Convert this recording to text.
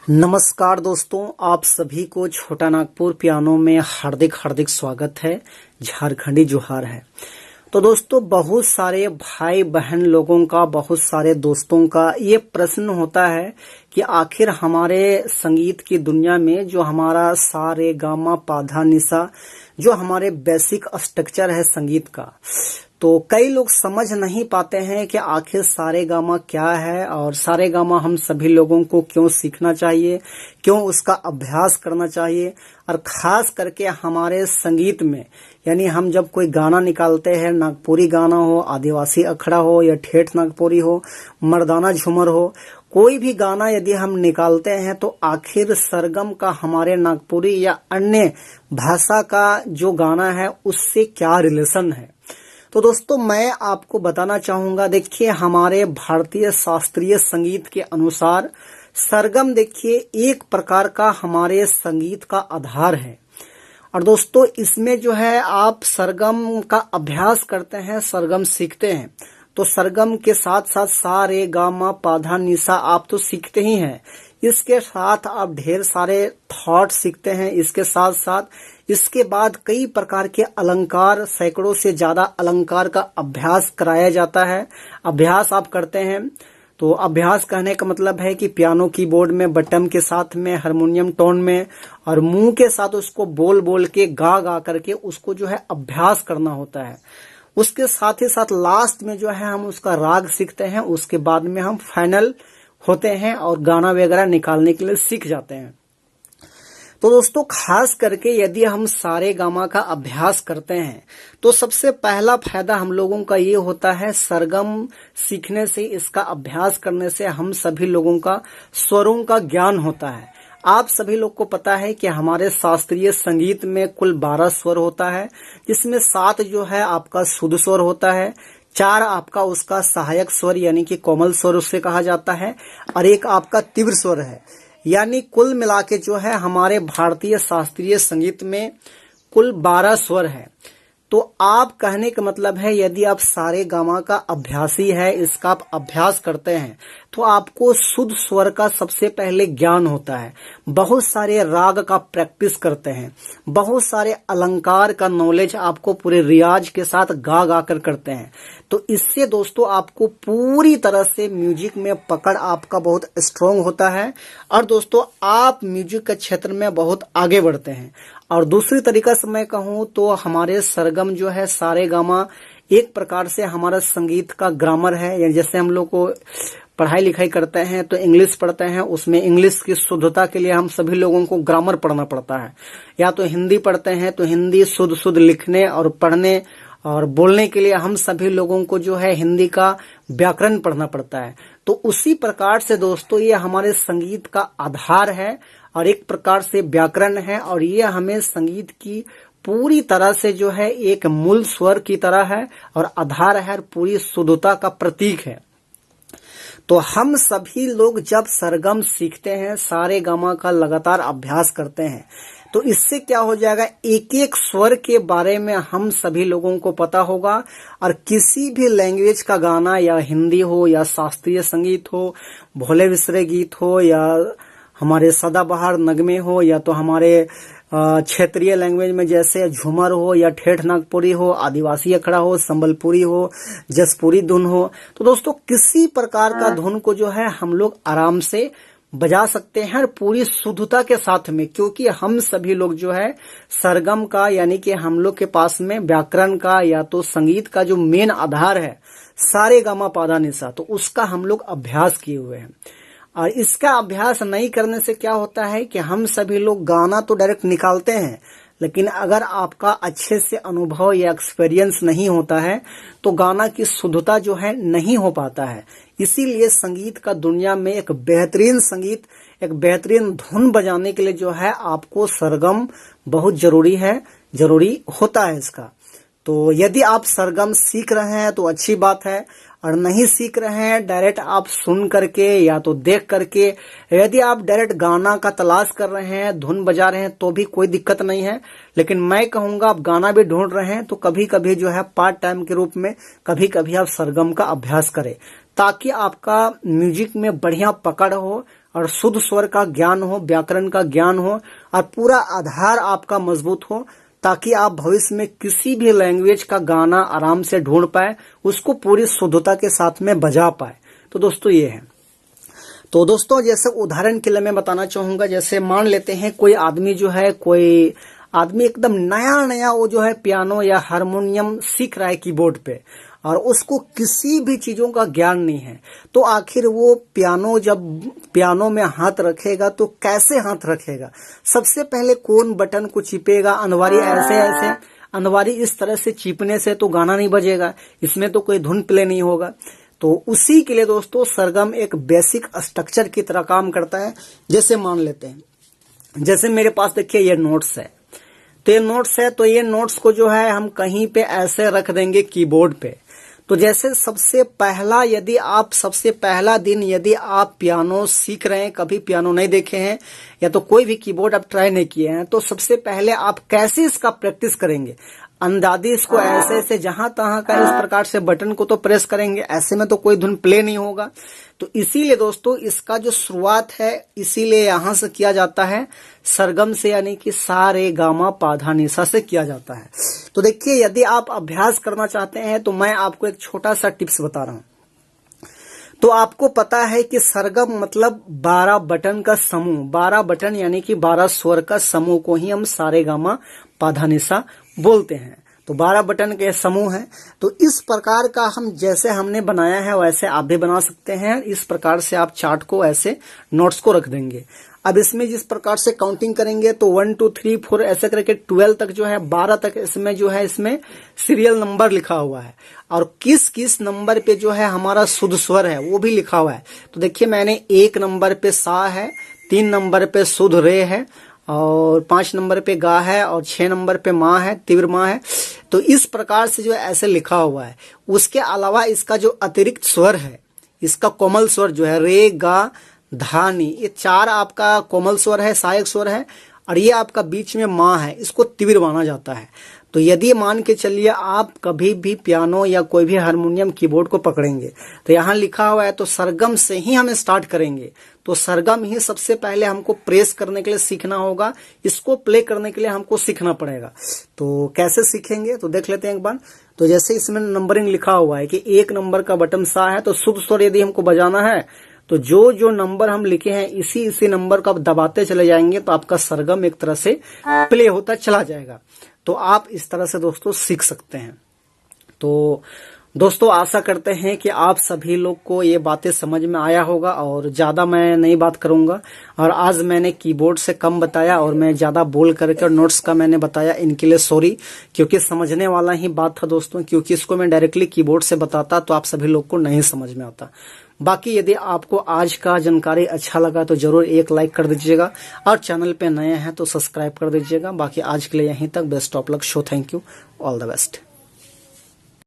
नमस्कार दोस्तों, आप सभी को छोटा नागपुर पियानो में हार्दिक हार्दिक स्वागत है। झारखंडी जोहार है। तो दोस्तों, बहुत सारे भाई बहन लोगों का, बहुत सारे दोस्तों का ये प्रश्न होता है कि आखिर हमारे संगीत की दुनिया में जो हमारा सा रे गा मा पा धा नि सा, जो हमारे बेसिक स्ट्रक्चर है संगीत का, तो कई लोग समझ नहीं पाते हैं कि आखिर सारे गामा क्या है और सारे गामा हम सभी लोगों को क्यों सीखना चाहिए, क्यों उसका अभ्यास करना चाहिए। और खास करके हमारे संगीत में, यानी हम जब कोई गाना निकालते हैं, नागपुरी गाना हो, आदिवासी अखड़ा हो या ठेठ नागपुरी हो, मर्दाना झूमर हो, कोई भी गाना यदि हम निकालते हैं तो आखिर सरगम का हमारे नागपुरी या अन्य भाषा का जो गाना है उससे क्या रिलेशन है। तो दोस्तों, मैं आपको बताना चाहूंगा, देखिए हमारे भारतीय शास्त्रीय संगीत के अनुसार सरगम देखिए एक प्रकार का हमारे संगीत का आधार है। और दोस्तों, इसमें जो है आप सरगम का अभ्यास करते हैं, सरगम सीखते हैं, तो सरगम के साथ साथ सा रे गा मा पा धा नि सा आप तो सीखते ही हैं। इसके साथ आप ढेर सारे थॉट सीखते हैं। इसके साथ साथ इसके बाद कई प्रकार के अलंकार, सैकड़ों से ज्यादा अलंकार का अभ्यास कराया जाता है। अभ्यास आप करते हैं, तो अभ्यास कहने का मतलब है कि पियानो कीबोर्ड में बटन के साथ में, हारमोनियम टोन में, और मुंह के साथ उसको बोल बोल के, गा गा करके उसको जो है अभ्यास करना होता है। उसके साथ ही साथ लास्ट में जो है हम उसका राग सीखते हैं। उसके बाद में हम फाइनल होते हैं और गाना वगैरह निकालने के लिए सीख जाते हैं। तो दोस्तों, खास करके यदि हम सारे गामा का अभ्यास करते हैं तो सबसे पहला फायदा हम लोगों का ये होता है, सरगम सीखने से, इसका अभ्यास करने से हम सभी लोगों का स्वरों का ज्ञान होता है। आप सभी लोग को पता है कि हमारे शास्त्रीय संगीत में कुल 12 स्वर होता है, जिसमें 7 जो है आपका शुद्ध स्वर होता है, 4 आपका उसका सहायक स्वर यानी कि कोमल स्वर उसे कहा जाता है, और 1 आपका तीव्र स्वर है। यानी कुल मिला के जो है हमारे भारतीय शास्त्रीय संगीत में कुल 12 स्वर है। तो आप कहने का मतलब है, यदि आप सारे गामा का अभ्यासी है, इसका आप अभ्यास करते हैं, तो आपको शुद्ध स्वर का सबसे पहले ज्ञान होता है। बहुत सारे राग का प्रैक्टिस करते हैं, बहुत सारे अलंकार का नॉलेज आपको पूरे रियाज के साथ गा गा कर करते हैं। तो इससे दोस्तों आपको पूरी तरह से म्यूजिक में पकड़ आपका बहुत स्ट्रांग होता है, और दोस्तों आप म्यूजिक के क्षेत्र में बहुत आगे बढ़ते हैं। और दूसरी तरीका से मैं कहूँ तो हमारे सरगम जो है, सारे गामा एक प्रकार से हमारा संगीत का ग्रामर है। या जैसे हम लोग को पढ़ाई लिखाई करते हैं तो इंग्लिश पढ़ते हैं, उसमें इंग्लिश की शुद्धता के लिए हम सभी लोगों को ग्रामर पढ़ना पड़ता है। या तो हिंदी पढ़ते हैं तो हिंदी शुद्ध शुद्ध लिखने और पढ़ने और बोलने के लिए हम सभी लोगों को जो है हिंदी का व्याकरण पढ़ना पड़ता है। तो उसी प्रकार से दोस्तों ये हमारे संगीत का आधार है और एक प्रकार से व्याकरण है, और ये हमें संगीत की पूरी तरह से जो है एक मूल स्वर की तरह है और आधार है, पूरी शुद्धता का प्रतीक है। तो हम सभी लोग जब सरगम सीखते हैं, सारे गामा का लगातार अभ्यास करते हैं, तो इससे क्या हो जाएगा, एक एक स्वर के बारे में हम सभी लोगों को पता होगा। और किसी भी लैंग्वेज का गाना, या हिंदी हो या शास्त्रीय संगीत हो, भोले विसरे गीत हो या हमारे सदाबहार नगमे हो, या तो हमारे क्षेत्रीय लैंग्वेज में जैसे झूमर हो या ठेठ नागपुरी हो, आदिवासी अखड़ा हो, संबलपुरी हो, जसपुरी धुन हो, तो दोस्तों किसी प्रकार का धुन को जो है हम लोग आराम से बजा सकते हैं और पूरी शुद्धता के साथ में, क्योंकि हम सभी लोग जो है सरगम का, यानी कि हम लोग के पास में व्याकरण का या तो संगीत का जो मेन आधार है, सारे गामा पा धा नि सा, तो उसका हम लोग अभ्यास किए हुए हैं। और इसका अभ्यास नहीं करने से क्या होता है कि हम सभी लोग गाना तो डायरेक्ट निकालते हैं, लेकिन अगर आपका अच्छे से अनुभव या एक्सपीरियंस नहीं होता है तो गाना की शुद्धता जो है नहीं हो पाता है। इसीलिए संगीत का दुनिया में एक बेहतरीन संगीत, एक बेहतरीन धुन बजाने के लिए जो है आपको सरगम बहुत जरूरी है, जरूरी होता है इसका। तो यदि आप सरगम सीख रहे हैं तो अच्छी बात है, और नहीं सीख रहे हैं, डायरेक्ट आप सुन करके या तो देख करके, यदि आप डायरेक्ट गाना का तलाश कर रहे हैं, धुन बजा रहे हैं, तो भी कोई दिक्कत नहीं है। लेकिन मैं कहूंगा आप गाना भी ढूंढ रहे हैं तो कभी कभी जो है पार्ट टाइम के रूप में कभी कभी आप सरगम का अभ्यास करें, ताकि आपका म्यूजिक में बढ़िया पकड़ हो और शुद्ध स्वर का ज्ञान हो, व्याकरण का ज्ञान हो और पूरा आधार आपका मजबूत हो, ताकि आप भविष्य में किसी भी लैंग्वेज का गाना आराम से ढूंढ पाए, उसको पूरी शुद्धता के साथ में बजा पाए। तो दोस्तों ये है। तो दोस्तों जैसे उदाहरण के लिए मैं बताना चाहूंगा, जैसे मान लेते हैं कोई आदमी जो है, कोई आदमी एकदम नया नया वो जो है पियानो या हारमोनियम सीख रहा है कीबोर्ड पे, और उसको किसी भी चीजों का ज्ञान नहीं है, तो आखिर वो जब पियानो में हाथ रखेगा तो कैसे हाथ रखेगा? सबसे पहले कौन बटन को चिपेगा? अनवारी ऐसे अनवारी इस तरह से चिपने से तो गाना नहीं बजेगा, इसमें तो कोई धुन प्ले नहीं होगा। तो उसी के लिए दोस्तों सरगम एक बेसिक स्ट्रक्चर की तरह काम करता है। जैसे मान लेते हैं, जैसे मेरे पास देखिए ये नोट्स है, तो ये नोट्स है, तो ये नोट्स को जो है हम कहीं पे ऐसे रख देंगे कीबोर्ड पे। तो जैसे सबसे पहला दिन यदि आप पियानो सीख रहे हैं, कभी पियानो नहीं देखे हैं या तो कोई भी कीबोर्ड आप ट्राई नहीं किए हैं, तो सबसे पहले आप कैसे इसका प्रैक्टिस करेंगे? अंदाजे इसको ऐसे जहां तहां का इस प्रकार से बटन को तो प्रेस करेंगे, ऐसे में तो कोई धुन प्ले नहीं होगा। तो इसीलिए दोस्तों इसका जो शुरुआत है, इसीलिए यहां से किया जाता है सरगम से, यानी कि सा रे गा मा पा धा नि सा से किया जाता है। तो देखिए यदि आप अभ्यास करना चाहते हैं तो मैं आपको एक छोटा सा टिप्स बता रहा हूं। तो आपको पता है कि सरगम मतलब 12 बटन का समूह, 12 बटन यानी कि 12 स्वर का समूह को ही हम सा रे गा मा पा धा नि सा बोलते हैं। तो 12 बटन के समूह हैं। तो इस प्रकार का हम जैसे हमने बनाया है वैसे आप भी बना सकते हैं। इस प्रकार से आप चार्ट को ऐसे नोट्स को रख देंगे। अब इसमें जिस प्रकार से काउंटिंग करेंगे तो 1 2 3 4 ऐसे करके 12 तक जो है, 12 तक इसमें जो है इसमें सीरियल नंबर लिखा हुआ है, और किस किस नंबर पे जो है हमारा शुद्ध स्वर है वो भी लिखा हुआ है। तो देखिए मैंने 1 नंबर पे सा है, 3 नंबर पे शुद्ध रे है, और 5 नंबर पे गा है, और 6 नंबर पे माँ है, तीव्र माँ है। तो इस प्रकार से जो है ऐसे लिखा हुआ है। उसके अलावा इसका जो अतिरिक्त स्वर है, इसका कोमल स्वर जो है रे गा धा नी, ये 4 आपका कोमल स्वर है, सहायक स्वर है, और ये आपका बीच में माँ है, इसको तीव्र माना जाता है। तो यदि मान के चलिए आप कभी भी पियानो या कोई भी हारमोनियम कीबोर्ड को पकड़ेंगे तो यहाँ लिखा हुआ है, तो सरगम से ही हम स्टार्ट करेंगे। तो सरगम ही सबसे पहले हमको प्रेस करने के लिए सीखना होगा, इसको प्ले करने के लिए हमको सीखना पड़ेगा। तो कैसे सीखेंगे तो देख लेते हैं एक बार। तो जैसे इसमें नंबरिंग लिखा हुआ है कि 1 नंबर का बटन सा है, तो शुद्ध स्वर यदि हमको बजाना है तो जो नंबर हम लिखे हैं इसी नंबर को आप दबाते चले जाएंगे, तो आपका सरगम एक तरह से प्ले होता चला जाएगा। तो आप इस तरह से दोस्तों सीख सकते हैं। तो दोस्तों आशा करते हैं कि आप सभी लोग को ये बातें समझ में आया होगा, और ज्यादा मैं नहीं बात करूंगा। और आज मैंने कीबोर्ड से कम बताया और मैं ज्यादा बोल करके नोट्स का मैंने बताया, इनके लिए सॉरी, क्योंकि समझने वाला ही बात था दोस्तों। क्योंकि इसको मैं डायरेक्टली कीबोर्ड से बताता तो आप सभी लोग को नहीं समझ में आता। बाकी यदि आपको आज का जानकारी अच्छा लगा तो जरूर एक लाइक कर दीजिएगा, और चैनल पे नए हैं तो सब्सक्राइब कर दीजिएगा। बाकी आज के लिए यहीं तक। Best of luck. Show thank you, all the best.